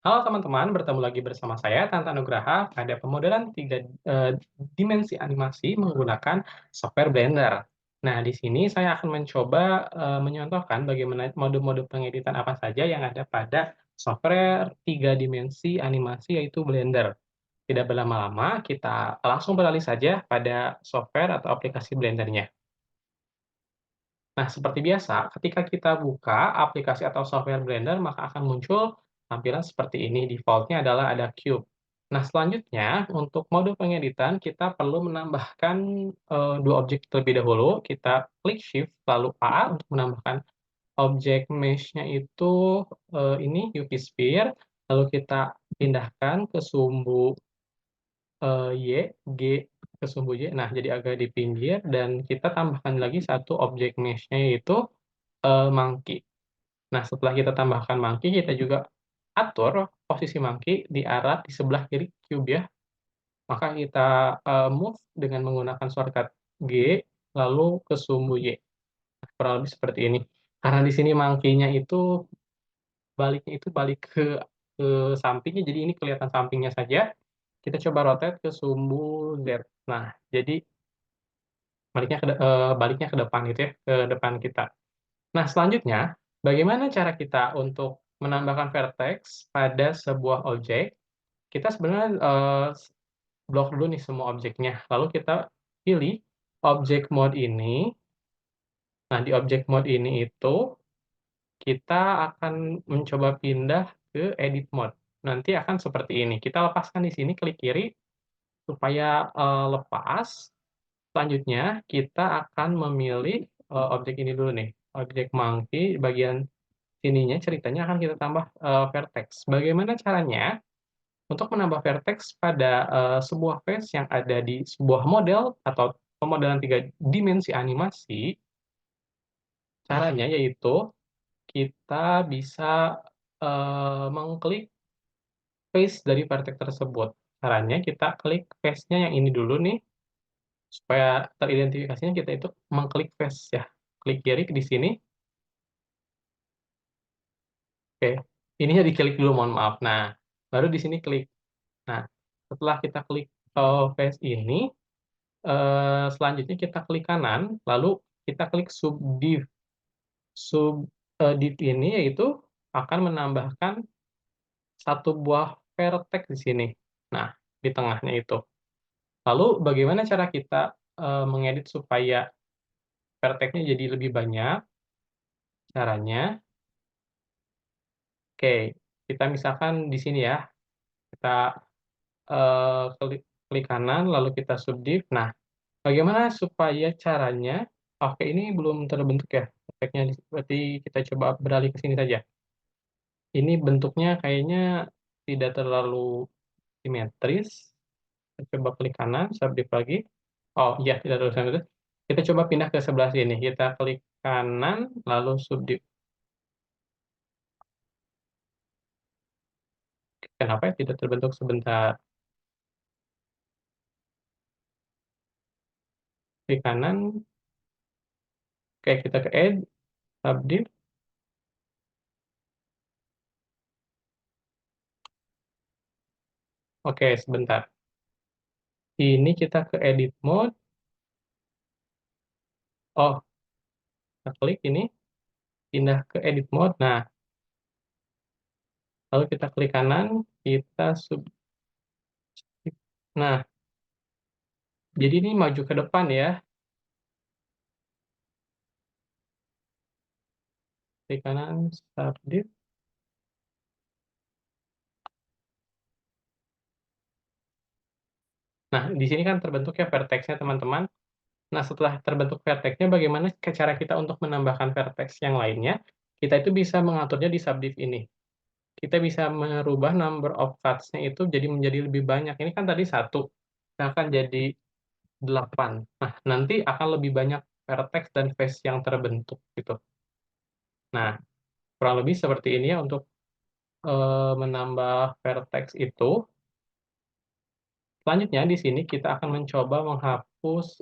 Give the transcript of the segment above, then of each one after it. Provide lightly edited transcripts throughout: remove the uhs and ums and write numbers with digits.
Halo teman-teman, bertemu lagi bersama saya Tanta Nugraha pada pemodelan 3 dimensi animasi menggunakan software Blender. Nah, di sini saya akan mencoba, menyontohkan bagaimana mode-mode pengeditan apa saja yang ada pada software 3 dimensi animasi yaitu Blender. Tidak berlama-lama, kita langsung beralih saja pada software atau aplikasi Blender-nya. Nah, seperti biasa, ketika kita buka aplikasi atau software Blender, maka akan muncul tampilan seperti ini. Default-nya adalah ada cube. Nah, selanjutnya untuk mode pengeditan kita perlu menambahkan, 2 objek terlebih dahulu. Kita klik Shift lalu A untuk menambahkan objek mesh-nya itu, ini UV Sphere, lalu kita pindahkan ke sumbu, Y, G ke sumbu Y. Nah, jadi agak di pinggir dan kita tambahkan lagi satu objek mesh-nya yaitu monkey. Nah, setelah kita tambahkan monkey, kita juga atur posisi monkey di arah di sebelah kiri cube ya. Maka kita, move dengan menggunakan shortcut G, lalu ke sumbu Y. Kurang lebih seperti ini. Karena di sini monkey-nya itu baliknya itu balik ke sampingnya, jadi ini kelihatan sampingnya saja. Kita coba rotate ke sumbu Z. Nah, jadi baliknya ke depan gitu ya, ke depan kita. Nah, selanjutnya, bagaimana cara kita untuk menambahkan vertex pada sebuah objek? Kita sebenarnya, blok dulu nih semua objeknya, lalu kita pilih object mode ini. Nah, di object mode ini itu, kita akan mencoba pindah ke edit mode. Nanti akan seperti ini, kita lepaskan di sini, klik kiri supaya, lepas. Selanjutnya, kita akan memilih, objek ini dulu nih, objek monkey bagian sininya ceritanya akan kita tambah, vertex. Bagaimana caranya? Untuk menambah vertex pada, sebuah face yang ada di sebuah model atau pemodelan 3 dimensi animasi, caranya yaitu kita bisa, mengklik face dari vertex tersebut. Caranya kita klik face-nya yang ini dulu nih, supaya teridentifikasinya kita itu mengklik face ya. Klik kiri di sini, oke, ininya diklik dulu mohon maaf. Nah, baru di sini klik. Nah, setelah kita klik, face ini, selanjutnya kita klik kanan, lalu kita klik subdiv. Div ini yaitu akan menambahkan satu buah vertex di sini. Nah, di tengahnya itu. Lalu bagaimana cara kita, mengedit supaya vertex-nya jadi lebih banyak? Caranya, oke, kita misalkan di sini ya, kita, klik klik kanan lalu kita subdiv. Nah, bagaimana supaya caranya, oke, ini belum terbentuk ya efeknya, berarti kita coba beralih ke sini saja. Ini bentuknya kayaknya tidak terlalu simetris. Kita coba klik kanan, subdiv lagi. Oh iya, tidak terlalu simetris. Kita coba pindah ke sebelah sini, kita klik kanan, lalu subdiv. Kenapa ya tidak terbentuk? Sebentar, klik kanan, oke kita ke add, subdiv, oke sebentar. Ini kita ke edit mode, oh kita klik ini, pindah ke edit mode. Nah, lalu kita klik kanan, kita subdiv. Nah, jadi ini maju ke depan ya, klik kanan, subdiv. Nah, di sini kan terbentuk ya vertex-nya teman-teman. Nah, setelah terbentuk vertex-nya, bagaimana cara kita untuk menambahkan vertex yang lainnya? Kita itu bisa mengaturnya di subdiv ini. Kita bisa merubah number of cuts-nya itu menjadi lebih banyak. Ini kan tadi satu, kita akan jadi 8. Nah, nanti akan lebih banyak vertex dan face yang terbentuk gitu. Nah, kurang lebih seperti ini ya untuk, menambah vertex itu. Selanjutnya di sini kita akan mencoba menghapus,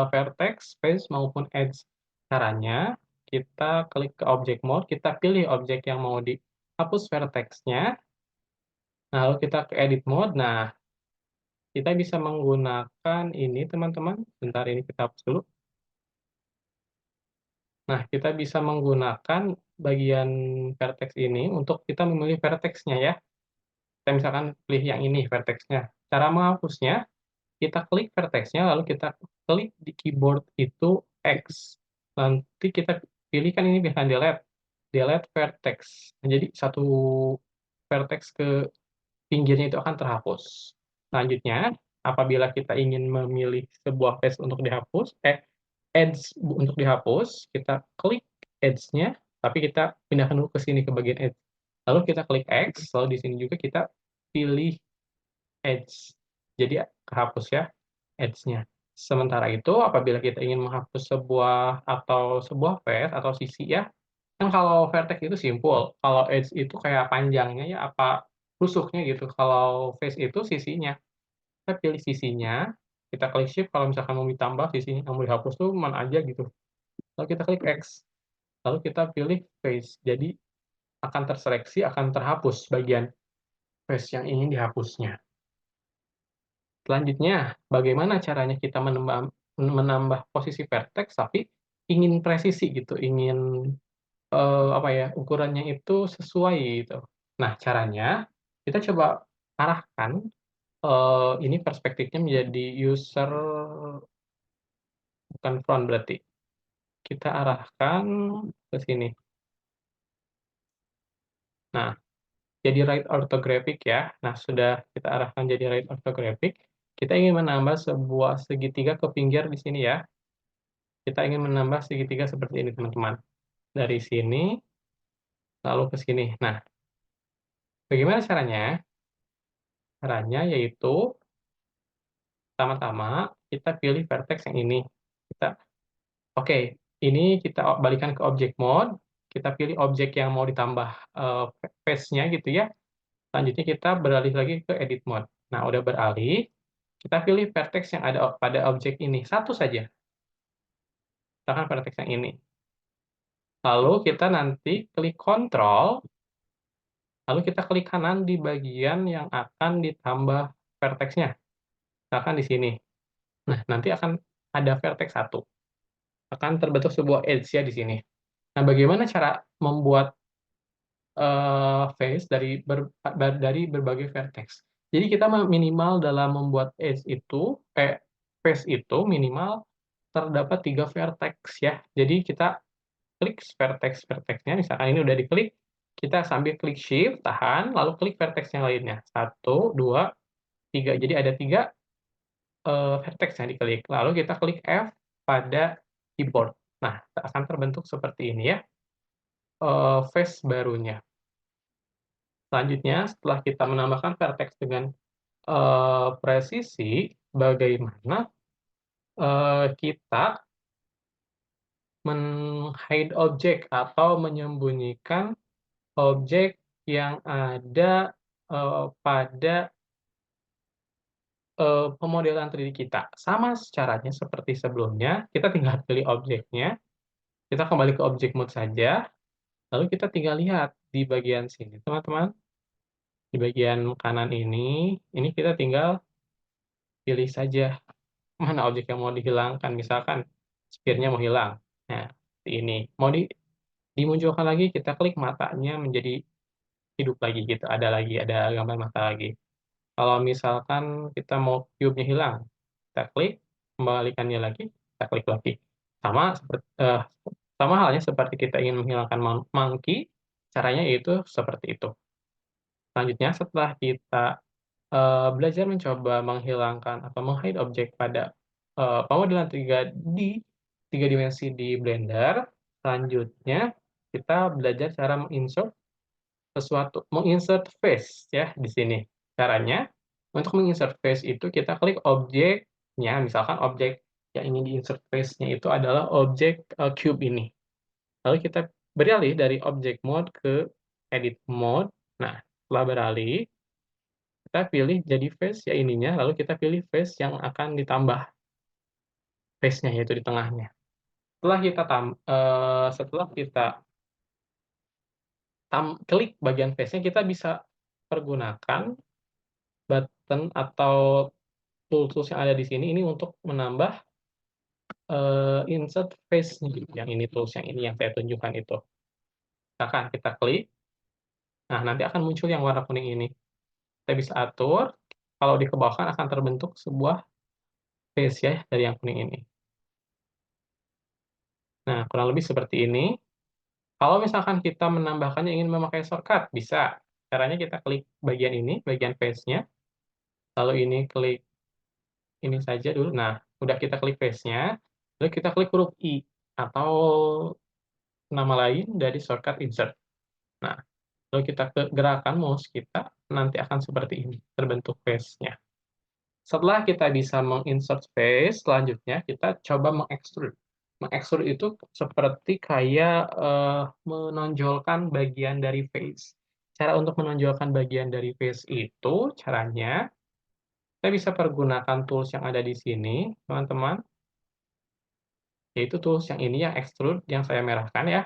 vertex, face, maupun edge. Caranya, kita klik ke object mode, kita pilih objek yang mau dihapus vertex-nya, Nah, lalu kita ke edit mode. Nah, kita bisa menggunakan ini teman-teman, bentar ini kita hapus dulu. Nah, kita bisa menggunakan bagian vertex ini untuk kita memilih vertex-nya ya. Kita misalkan pilih yang ini vertex-nya. Cara menghapusnya, kita klik vertex-nya, lalu kita klik di keyboard itu X. Nanti kita pilih kan ini bisa delete, delete vertex. Nah, jadi satu vertex ke pinggirnya itu akan terhapus. Selanjutnya, apabila kita ingin memilih sebuah face untuk dihapus, edge untuk dihapus, kita klik edge-nya, tapi kita pindahkan dulu ke sini ke bagian edge. Lalu kita klik X, lalu di sini juga kita pilih edge. Jadi kehapus ya edge-nya. Sementara itu, apabila kita ingin menghapus sebuah face atau sisi ya, kan kalau vertex itu simpul, kalau edge itu kayak panjangnya ya, apa rusuknya gitu. Kalau face itu sisinya. Kita pilih sisinya, kita klik shift kalau misalkan mau ditambah sisinya, yang mau dihapus tuh mana aja gitu. Lalu kita klik X, lalu kita pilih face. Jadi akan terseleksi, akan terhapus bagian face yang ingin dihapusnya. Selanjutnya, bagaimana caranya kita menambah posisi vertex tapi ingin presisi gitu, ingin, apa ya, ukurannya itu sesuai gitu. Nah, caranya kita coba arahkan, ini perspektifnya menjadi user bukan front berarti. Kita arahkan ke sini. Nah, jadi right orthographic ya. Nah, sudah kita arahkan jadi right orthographic, kita ingin menambah sebuah segitiga ke pinggir di sini ya. Kita ingin menambah segitiga seperti ini, teman-teman. Dari sini, lalu ke sini. Nah, bagaimana caranya? Caranya yaitu, pertama-tama kita pilih vertex yang ini. Kita oke, ini kita balikan ke object mode, kita pilih objek yang mau ditambah, face-nya gitu ya. Selanjutnya kita beralih lagi ke edit mode. Nah, udah beralih, kita pilih vertex yang ada pada objek ini, satu saja, misalkan vertex yang ini. Lalu kita nanti klik kontrol, lalu kita klik kanan di bagian yang akan ditambah vertex-nya, misalkan di sini. Nah, nanti akan ada vertex satu, akan terbentuk sebuah edge ya di sini. Nah, bagaimana cara membuat face dari berbagai vertex. Jadi kita minimal dalam membuat edge itu, face itu minimal terdapat 3 vertex ya. Jadi kita klik vertex-vertex-nya, misalkan ini udah diklik, kita sambil klik shift, tahan, lalu klik vertex yang lainnya. Satu, 2, 3. Jadi ada 3 vertex yang diklik. Lalu kita klik F pada keyboard. Nah, akan terbentuk seperti ini ya, face barunya. Selanjutnya, setelah kita menambahkan vertex dengan, presisi, bagaimana, kita hide objek atau menyembunyikan objek yang ada, pada, pemodelan 3D kita. Sama caranya seperti sebelumnya, kita tinggal pilih objeknya, kita kembali ke object mode saja, lalu kita tinggal lihat di bagian sini, teman-teman, di bagian kanan ini kita tinggal pilih saja mana objek yang mau dihilangkan, misalkan sphere-nya mau hilang. Nah, seperti ini. Mau dimunculkan lagi, kita klik matanya menjadi hidup lagi gitu, ada gambar mata lagi. Kalau misalkan kita mau cube-nya hilang, kita klik, kembalikannya lagi, kita klik lagi. Sama halnya seperti kita ingin menghilangkan monkey, caranya yaitu seperti itu. Selanjutnya setelah kita, belajar mencoba menghilangkan atau meng-hide objek pada, pemodelan 3 dimensi di Blender, selanjutnya kita belajar cara menginsert face ya di sini. Caranya, untuk menginsert face itu kita klik objeknya, misalkan objek yang ingin di-insert face-nya itu adalah objek, cube ini. Lalu kita beralih dari object mode ke edit mode. Nah, setelah beralih, kita pilih jadi face ya ininya, lalu kita pilih face yang akan ditambah face-nya, yaitu di tengahnya. Setelah kita klik bagian face-nya, kita bisa pergunakan button atau tools-tools yang ada di sini ini untuk menambah, insert face-nya, yang ini tools yang ini yang saya tunjukkan itu. Misalkan kita klik, nah nanti akan muncul yang warna kuning ini. Kita bisa atur, kalau dikebawahkan akan terbentuk sebuah face ya dari yang kuning ini. Nah, kurang lebih seperti ini. Kalau misalkan kita menambahkannya ingin memakai shortcut, bisa. Caranya kita klik bagian ini, bagian face-nya, lalu ini klik ini saja dulu. Nah, udah kita klik face-nya, lalu kita klik huruf I atau nama lain dari shortcut insert. Nah, lalu kita ke gerakan mouse kita, nanti akan seperti ini, terbentuk face-nya. Setelah kita bisa menginsert face, selanjutnya kita coba mengekstrud. Mengekstrud itu seperti kayak, menonjolkan bagian dari face. Cara untuk menonjolkan bagian dari face itu, caranya kita bisa pergunakan tools yang ada di sini, teman-teman, yaitu tools yang ini, yang extrude, yang saya merahkan ya.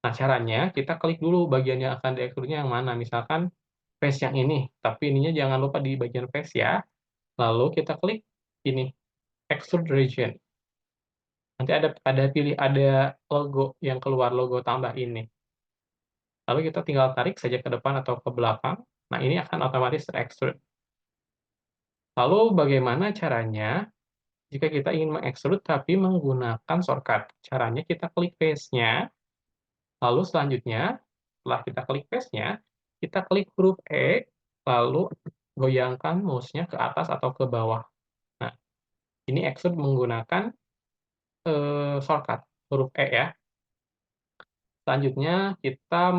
Nah, caranya kita klik dulu bagian yang akan diekstrudnya yang mana, misalkan face yang ini, tapi ininya jangan lupa di bagian face ya. Lalu kita klik ini, extrude region. Nanti ada logo yang keluar, logo tambah ini. Lalu kita tinggal tarik saja ke depan atau ke belakang. Nah, ini akan otomatis ter-extrude. Lalu bagaimana caranya jika kita ingin mengekstrud tapi menggunakan shortcut? Caranya kita klik face-nya, lalu selanjutnya setelah kita klik face-nya, kita klik huruf E, lalu goyangkan mouse-nya ke atas atau ke bawah. Nah, ini extrude menggunakan, shortcut huruf E ya. Selanjutnya kita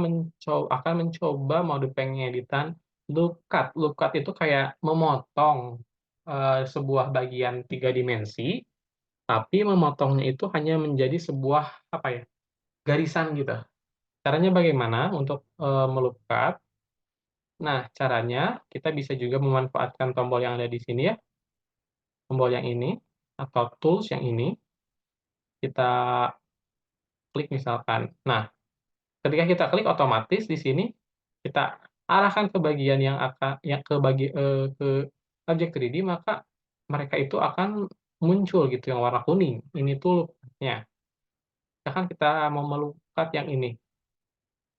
akan mencoba mode pengeditan loop cut. Loop cut itu kayak memotong, sebuah bagian 3 dimensi, tapi memotongnya itu hanya menjadi sebuah, apa ya, garisan gitu. Caranya bagaimana untuk, me-loop cut? Nah, caranya kita bisa juga memanfaatkan tombol yang ada di sini ya, tombol yang ini, atau tools yang ini, kita klik misalkan. Nah, ketika kita klik otomatis di sini, kita arahkan ke bagian yang ke objek 3D, maka mereka itu akan muncul gitu yang warna kuning. Ini tuh loop-nya. Misalkan kita mau melukat yang ini,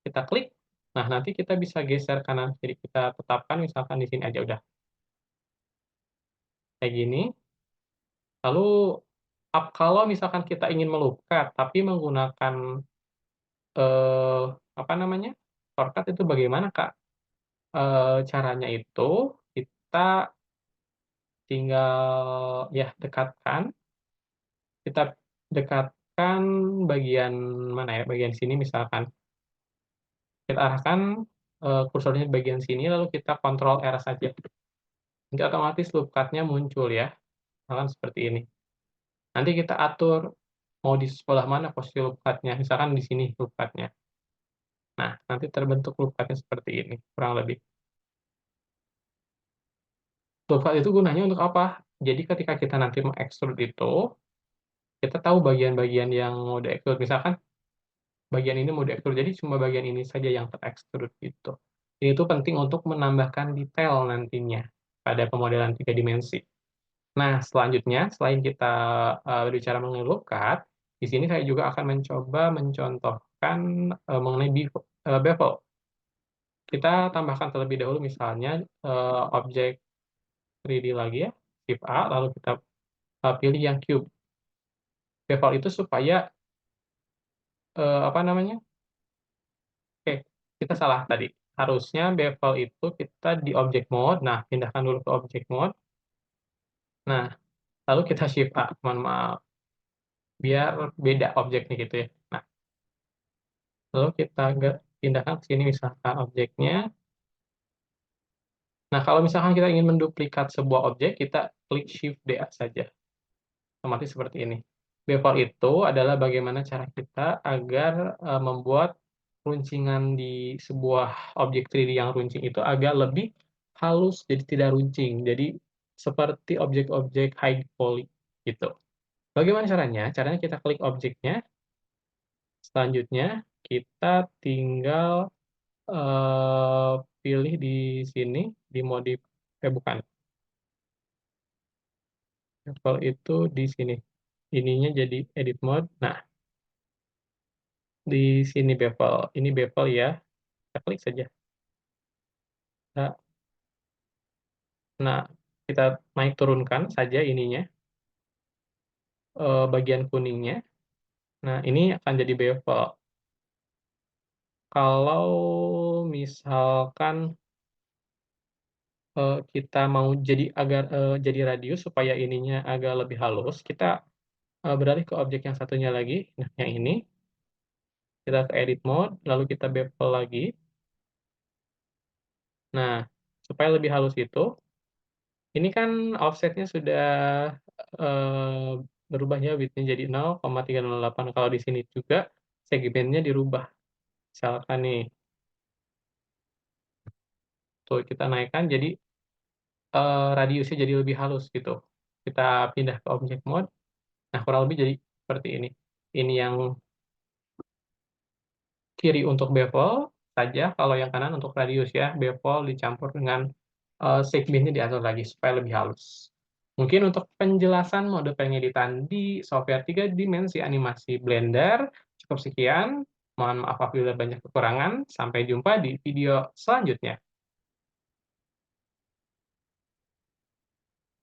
kita klik, nah nanti kita bisa geser kanan kiri, kita tetapkan misalkan di sini aja udah, kayak gini. Lalu kalau misalkan kita ingin melukat tapi menggunakan, eee, apa namanya, shortcut itu bagaimana, Kak? Caranya itu kita tinggal ya kita dekatkan bagian mana ya, bagian sini misalkan, kita arahkan, kursornya di bagian sini lalu kita kontrol R saja. Nanti otomatis loop cut-nya muncul ya, misalkan seperti ini. Nanti kita atur mau di sebelah mana posisi loop cut-nya, misalkan di sini loop cut-nya. Nah, nanti terbentuk loop cut-nya seperti ini, kurang lebih. Loop cut itu gunanya untuk apa? Jadi ketika kita nanti mengekstrud itu, kita tahu bagian-bagian yang mau diekstrud, misalkan bagian ini mau diekstrud, jadi cuma bagian ini saja yang terekstrud gitu. Ini tuh penting untuk menambahkan detail nantinya pada pemodelan 3 dimensi. Nah, selanjutnya selain kita, berbicara mengenai loop cut, di sini saya juga akan mencoba mencontohkan, mengenai bevel. Kita tambahkan terlebih dahulu misalnya, objek 3D lagi ya, Shift A, lalu kita, pilih yang cube. Bevel itu supaya, apa namanya, oke, kita salah tadi. Harusnya bevel itu kita di object mode. Nah, pindahkan dulu ke object mode. Nah, lalu kita shift A, mohon maaf, biar beda objeknya gitu ya. Nah, lalu kita pindahkan ke sini misalkan objeknya. Nah, kalau misalkan kita ingin menduplikat sebuah objek, kita klik shift D saja. Otomatis seperti ini. Bevel itu adalah bagaimana cara kita agar, membuat runcingan di sebuah objek 3D yang runcing itu agak lebih halus, jadi tidak runcing. Jadi seperti objek-objek high poly gitu. Bagaimana caranya? Caranya kita klik objeknya, selanjutnya kita tinggal, pilih di sini, di modif bukan, bevel itu di sini, ininya jadi edit mode. Nah, di sini bevel, ini bevel ya, kita klik saja. Nah nah, kita naik turunkan saja ininya, bagian kuningnya. Nah, ini akan jadi bevel. Kalau misalkan, kita mau jadi agar jadi radius supaya ininya agak lebih halus, kita, beralih ke objek yang satunya lagi, nah yang ini, kita ke edit mode, lalu kita bevel lagi. Nah, supaya lebih halus itu, ini kan offset-nya sudah, eee, berubah ya width-nya jadi 0,308. Kalau di sini juga segmennya dirubah. Misalkan nih, tuh kita naikkan jadi, radiusnya jadi lebih halus gitu. Kita pindah ke object mode, nah kurang lebih jadi seperti ini. Ini yang kiri untuk bevel saja, kalau yang kanan untuk radius ya, bevel dicampur dengan, segmennya diatur lagi supaya lebih halus. Mungkin untuk penjelasan mode pengeditan di software 3 dimensi animasi Blender cukup sekian. Mohon maaf apabila banyak kekurangan. Sampai jumpa di video selanjutnya.